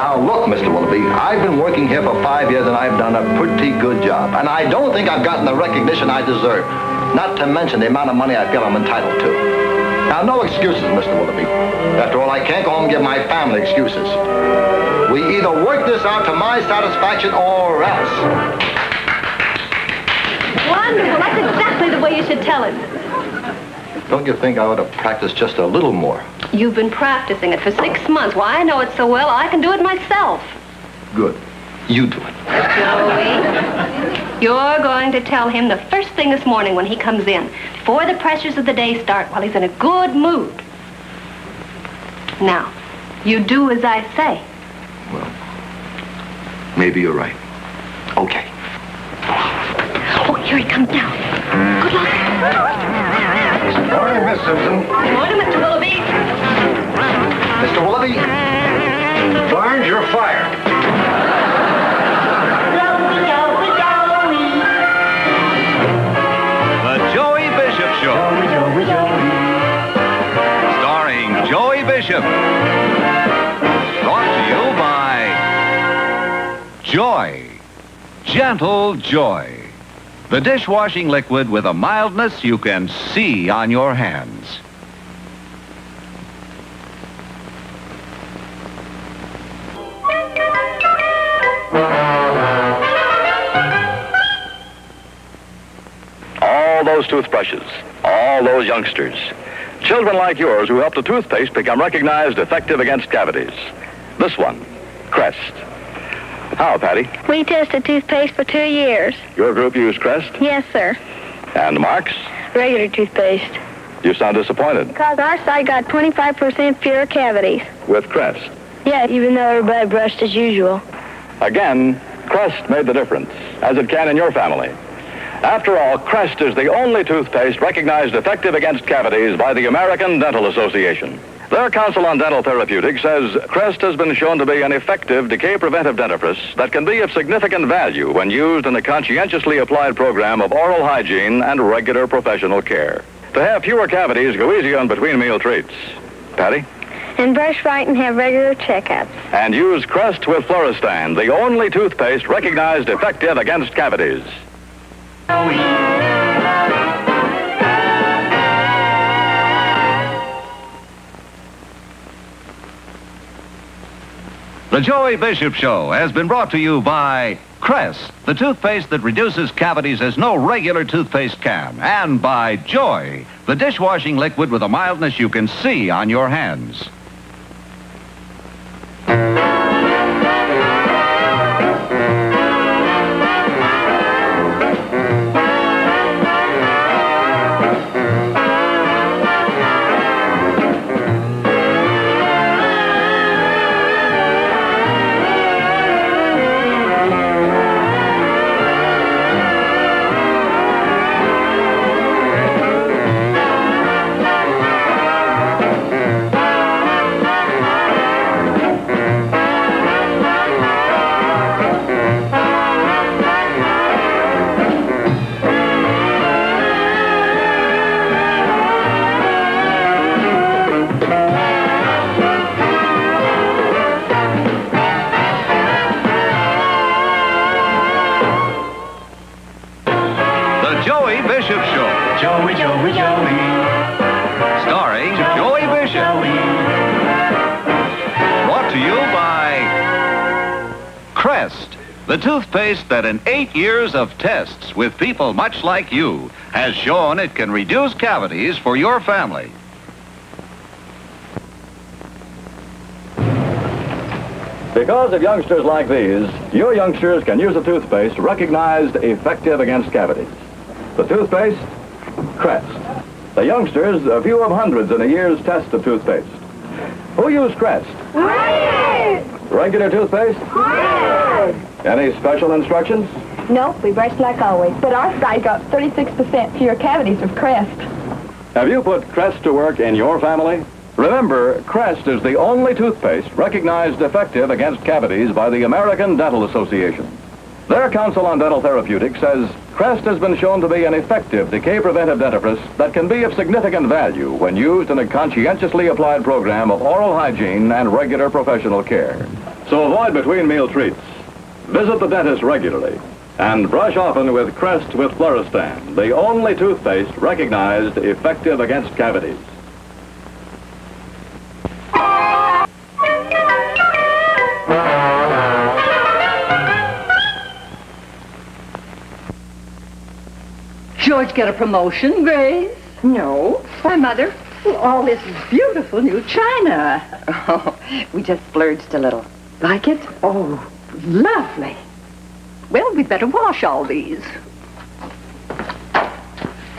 Now, look, Mr. Willoughby, I've been working here for 5 years and I've done a pretty good job. And I don't think I've gotten the recognition I deserve. Not to mention the amount of money I feel I'm entitled to. Now, no excuses, Mr. Willoughby. After all, I can't go home and give my family excuses. We either work this out to my satisfaction or else. Wonderful. That's exactly the way you should tell him. Don't you think I ought to practice just a little more? You've been practicing it for 6 months. Why, I know it so well, I can do it myself. Good. You do it. Joey, you're going to tell him the first thing this morning when he comes in, before the pressures of the day start, while he's in a good mood. Now, you do as I say. Well, maybe you're right. Okay. Oh, here he comes now. Good luck. Good morning, Miss Simpson. Good morning, Mr. Willoughby. Mr. Willoughby? Barnes, you're fired. The Joey Bishop Show. Starring Joey Bishop. Brought to you by Joy. Gentle Joy. The dishwashing liquid with a mildness you can see on your hands. All those toothbrushes, all those youngsters, children like yours who helped a toothpaste become recognized effective against cavities. This one, Crest. How, Patty? We tested toothpaste for 2 years. Your group used Crest? Yes, sir. And Marks? Regular toothpaste. You sound disappointed. Because our side got 25% fewer cavities. With Crest? Yeah, even though everybody brushed as usual. Again, Crest made the difference, as it can in your family. After all, Crest is the only toothpaste recognized effective against cavities by the American Dental Association. Their Council on Dental Therapeutics says Crest has been shown to be an effective decay-preventive dentifrice that can be of significant value when used in a conscientiously applied program of oral hygiene and regular professional care. To have fewer cavities, go easy on between-meal treats. Patty? And brush right and have regular checkups. And use Crest with Fluorostan, the only toothpaste recognized effective against cavities. The Joey Bishop Show has been brought to you by Crest, the toothpaste that reduces cavities as no regular toothpaste can, and by Joy, the dishwashing liquid with a mildness you can see on your hands. Joey Bishop Show. Joey, Joey, Joey. Starring Joey Bishop. Brought to you by Crest, the toothpaste that in 8 years of tests with people much like you has shown it can reduce cavities for your family. Because of youngsters like these, your youngsters can use a toothpaste recognized effective against cavities. The toothpaste, Crest. The youngsters, a few of hundreds in a year's test of toothpaste. Who used Crest? Regular toothpaste? Any special instructions? No, we brushed like always. But our side got 36% fewer cavities with Crest. Have you put Crest to work in your family? Remember, Crest is the only toothpaste recognized effective against cavities by the American Dental Association. Their Council on Dental Therapeutics says Crest has been shown to be an effective decay-preventive dentifrice that can be of significant value when used in a conscientiously applied program of oral hygiene and regular professional care. So avoid between meal treats. Visit the dentist regularly. And brush often with Crest with Fluorestan, the only toothpaste recognized effective against cavities. George get a promotion, Grace? No. Why, Mother? Well, all this beautiful new china. Oh, we just splurged a little. Like it? Oh, lovely. Well, we'd better wash all these.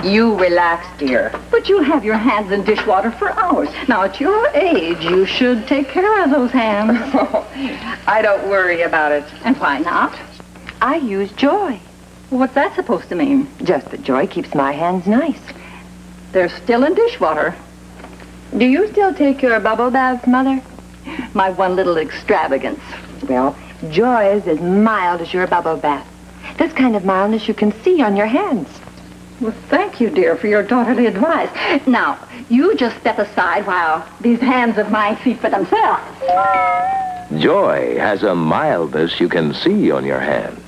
You relax, dear. But you'll have your hands in dishwater for hours. Now, at your age, you should take care of those hands. I don't worry about it. And why not? I use Joy. What's that supposed to mean? Just that Joy keeps my hands nice. They're still in dishwater. Do you still take your bubble baths, Mother? My one little extravagance. Well, Joy is as mild as your bubble bath. This kind of mildness you can see on your hands. Well, thank you, dear, for your daughterly advice. Now, you just step aside while these hands of mine see for themselves. Joy has a mildness you can see on your hands.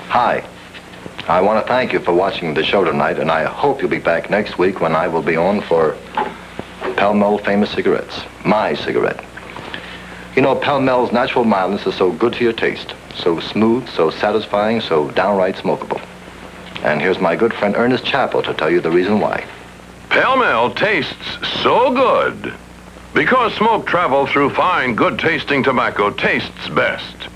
Hi. I want to thank you for watching the show tonight, and I hope you'll be back next week when I will be on for Pall Mall Famous Cigarettes, my cigarette. You know, Pall Mall's natural mildness is so good to your taste, so smooth, so satisfying, so downright smokable. And here's my good friend Ernest Chappell to tell you the reason why. Pall Mall tastes so good because smoke traveled through fine, good-tasting tobacco tastes best.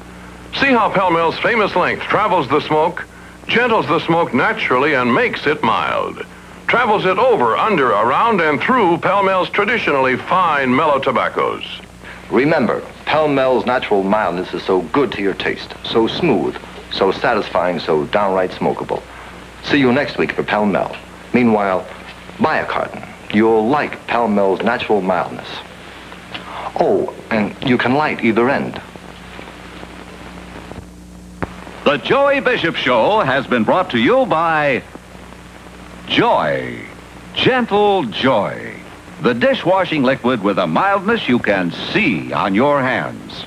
See how Pall Mall's famous length travels the smoke, gentles the smoke naturally, and makes it mild. Travels it over, under, around, and through Pall Mall's traditionally fine, mellow tobaccos. Remember, Pall Mall's natural mildness is so good to your taste, so smooth, so satisfying, so downright smokable. See you next week for Pall Mall. Meanwhile, buy a carton. You'll like Pall Mall's natural mildness. Oh, and you can light either end. The Joey Bishop Show has been brought to you by Joy, Gentle Joy, the dishwashing liquid with a mildness you can see on your hands.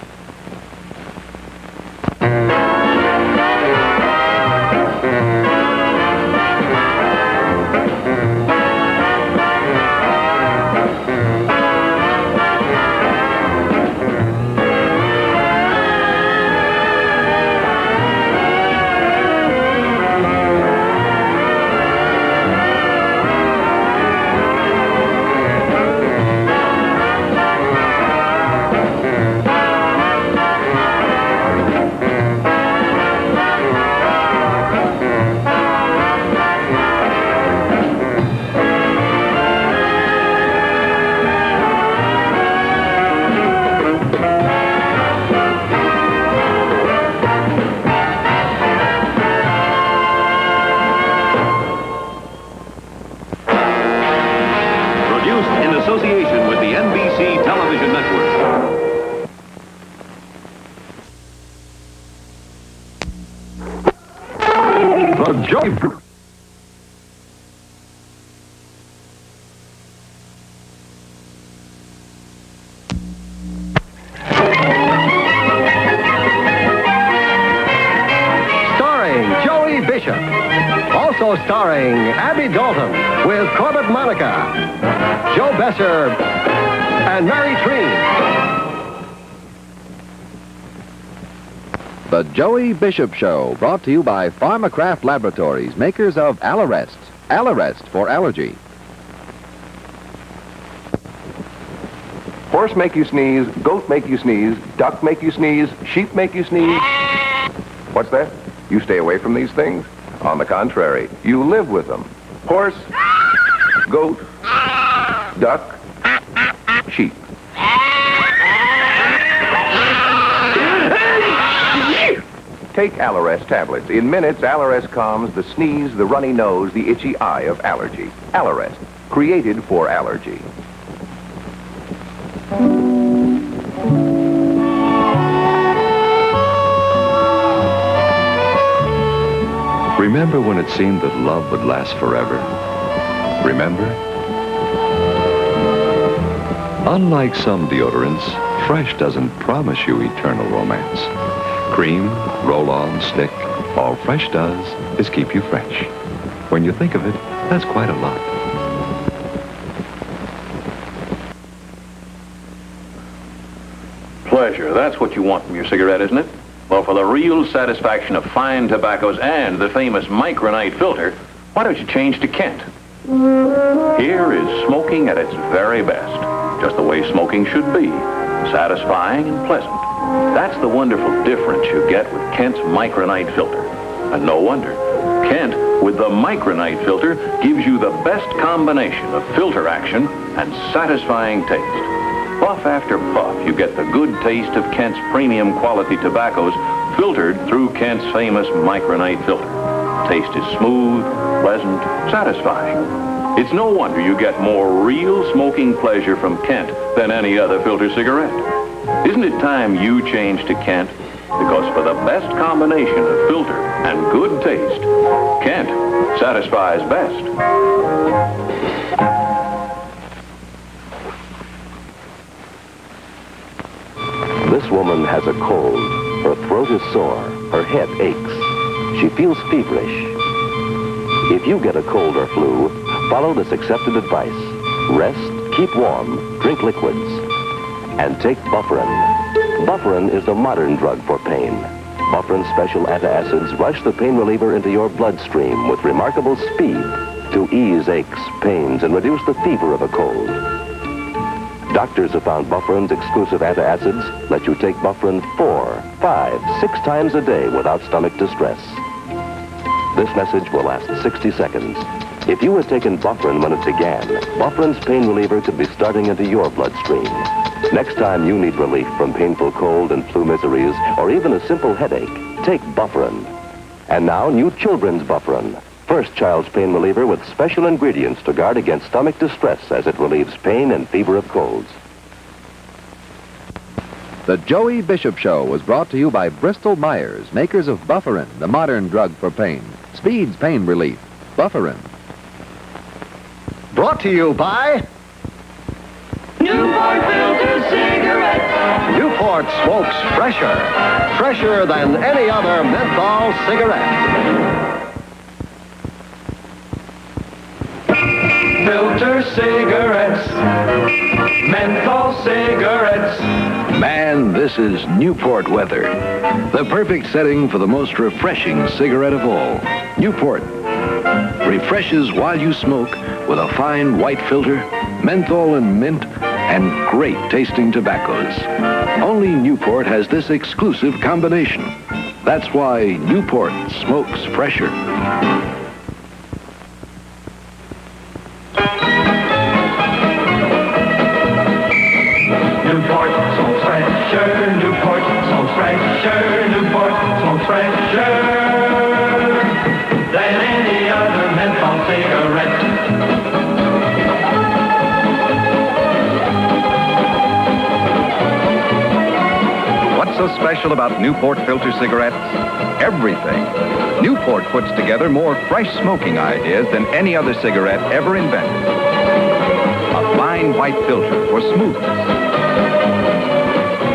In association with the NBC Television Network. The Joy... Starring Joey Bishop. Also starring Abby Dalton with Corbett Monica, Joe Besser, and Mary Treen. The Joey Bishop Show, brought to you by Pharmacraft Laboratories, makers of Allerest. Allerest for allergy. Horse make you sneeze, goat make you sneeze, duck make you sneeze, sheep make you sneeze. What's that? You stay away from these things? On the contrary, you live with them. Horse, goat, duck, sheep. Take Allerest tablets. In minutes, Allerest calms the sneeze, the runny nose, the itchy eye of allergy. Allerest, created for allergy. Remember when it seemed that love would last forever? Remember? Unlike some deodorants, Fresh doesn't promise you eternal romance. Cream, roll-on, stick, all Fresh does is keep you fresh. When you think of it, that's quite a lot. Pleasure, that's what you want from your cigarette, isn't it? Well, for the real satisfaction of fine tobaccos and the famous micronite filter, why don't you change to Kent? Here is smoking at its very best, just the way smoking should be, satisfying and pleasant. That's the wonderful difference you get with Kent's micronite filter. And no wonder. Kent, with the micronite filter, gives you the best combination of filter action and satisfying taste. Puff after puff, you get the good taste of Kent's premium quality tobaccos filtered through Kent's famous micronite filter. Taste is smooth, pleasant, satisfying. It's no wonder you get more real smoking pleasure from Kent than any other filter cigarette. Isn't it time you changed to Kent? Because for the best combination of filter and good taste, Kent satisfies best. This woman has a cold. Her throat is sore. Her head aches. She feels feverish. If you get a cold or flu, follow this accepted advice. Rest, keep warm, drink liquids, and take Bufferin. Bufferin is the modern drug for pain. Bufferin's special antacids rush the pain reliever into your bloodstream with remarkable speed to ease aches, pains, and reduce the fever of a cold. Doctors have found Bufferin's exclusive antacids let you take Bufferin 4, 5, 6 times a day without stomach distress. This message will last 60 seconds. If you had taken Bufferin when it began, Bufferin's pain reliever could be starting into your bloodstream. Next time you need relief from painful cold and flu miseries, or even a simple headache, take Bufferin. And now, new children's Bufferin. First child's pain reliever with special ingredients to guard against stomach distress as it relieves pain and fever of colds. The Joey Bishop Show was brought to you by Bristol Myers, makers of Bufferin, the modern drug for pain. Speeds pain relief. Bufferin. Brought to you by Newport Filter Cigarettes. Newport smokes fresher. Fresher than any other menthol cigarette. Filter cigarettes. Menthol cigarettes. Man, this is Newport weather. The perfect setting for the most refreshing cigarette of all. Newport refreshes while you smoke with a fine white filter, menthol and mint, and great tasting tobaccos. Only Newport has this exclusive combination. That's why Newport smokes fresher. Newport smokes fresher. Newport smokes fresher. Newport smokes fresher than any other menthol cigarette. What's so special about Newport filter cigarettes? Everything. Newport puts together more fresh smoking ideas than any other cigarette ever invented. A fine white filter for smoothness.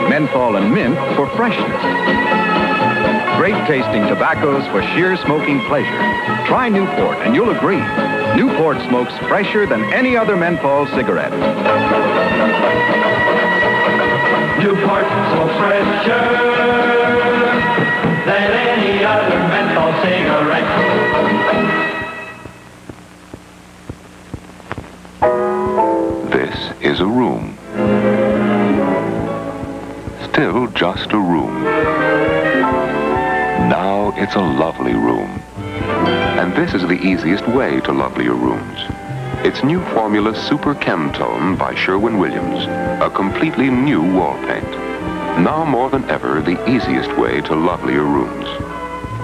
Menthol and mint for freshness. Great tasting tobaccos for sheer smoking pleasure. Try Newport and you'll agree. Newport smokes fresher than any other menthol cigarette. Newport smokes fresher than any other menthol cigarette. This is a room. Still just a room. Now it's a lovely room. And this is the easiest way to lovely your rooms. It's new formula Super Chem Tone by Sherwin-Williams, a completely new wall paint. Now more than ever, the easiest way to lovely your rooms.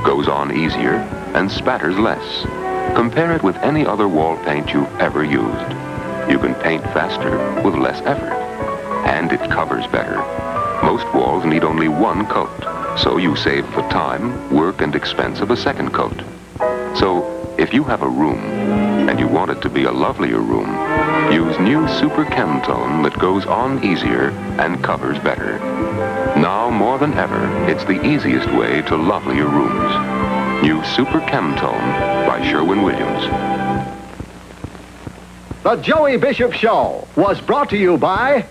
Goes on easier and spatters less. Compare it with any other wall paint you've ever used. You can paint faster with less effort. And it covers better. Most walls need only one coat, so you save the time, work, and expense of a second coat. So, if you have a room and you want it to be a lovelier room, use new Super Chemtone that goes on easier and covers better. Now more than ever, it's the easiest way to lovely your rooms. New Super Chemtone by Sherwin-Williams. The Joey Bishop Show was brought to you by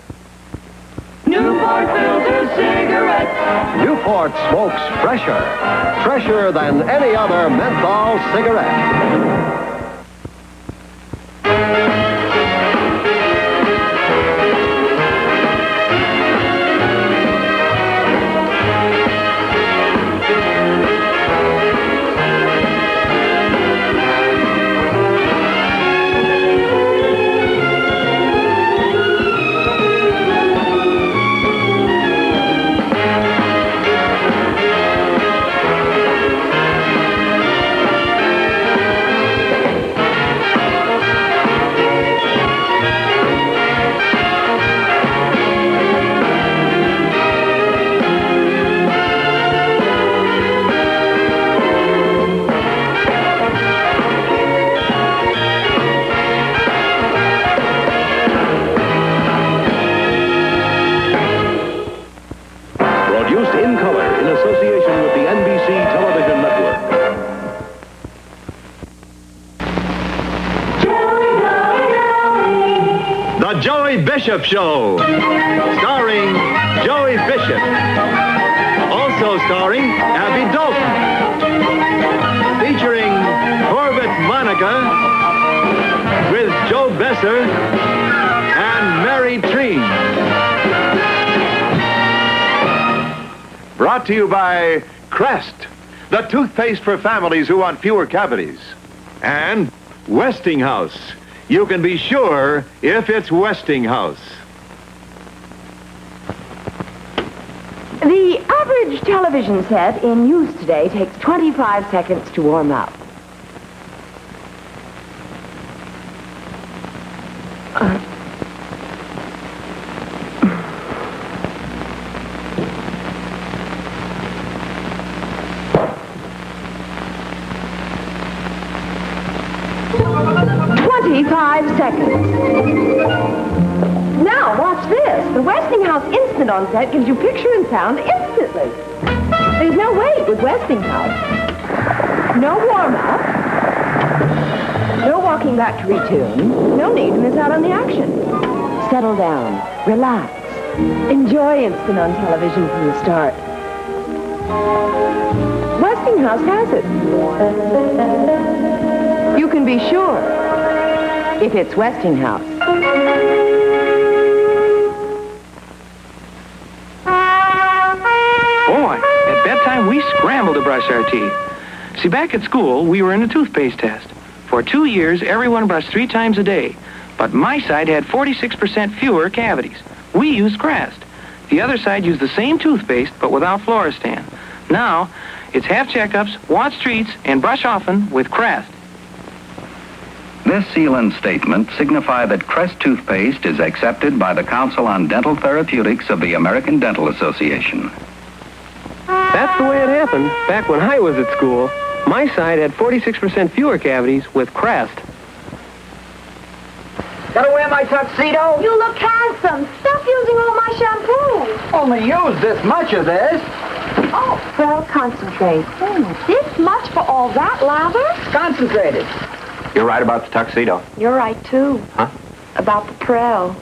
Newport filter cigarettes. Newport smokes fresher than any other menthol cigarette. Produced in color in association with the NBC Television Network. The Joey Bishop Show, starring Joey Bishop. Also starring Abby Dalton. Featuring Corbett Monica with Joe Besser and Mary Treen. Brought to you by Crest, the toothpaste for families who want fewer cavities. And Westinghouse. You can be sure if it's Westinghouse. The average television set in use today takes 25 seconds to warm up. Now, watch this. The Westinghouse Instant on set gives you picture and sound instantly. There's no wait with Westinghouse. No warm-up. No walking back to retune. No need to miss out on the action. Settle down. Relax. Enjoy Instant on television from the start. Westinghouse has it. You can be sure if it's Westinghouse. Boy, at bedtime we scrambled to brush our teeth. See, back at school, we were in a toothpaste test. For 2 years, everyone brushed 3 times a day. But my side had 46% fewer cavities. We used Crest. The other side used the same toothpaste, but without Floristan. Now, it's half checkups, watch treats, and brush often with Crest. This seal and statement signify that Crest toothpaste is accepted by the Council on Dental Therapeutics of the American Dental Association. That's the way it happened back when I was at school. My side had 46% fewer cavities with Crest. Gotta wear my tuxedo? You look handsome. Stop using all my shampoo. Only use this much of this. Oh, well, concentrate. This much for all that lather? Concentrated. You're right about the tuxedo. You're right, too. Huh? About the Prel.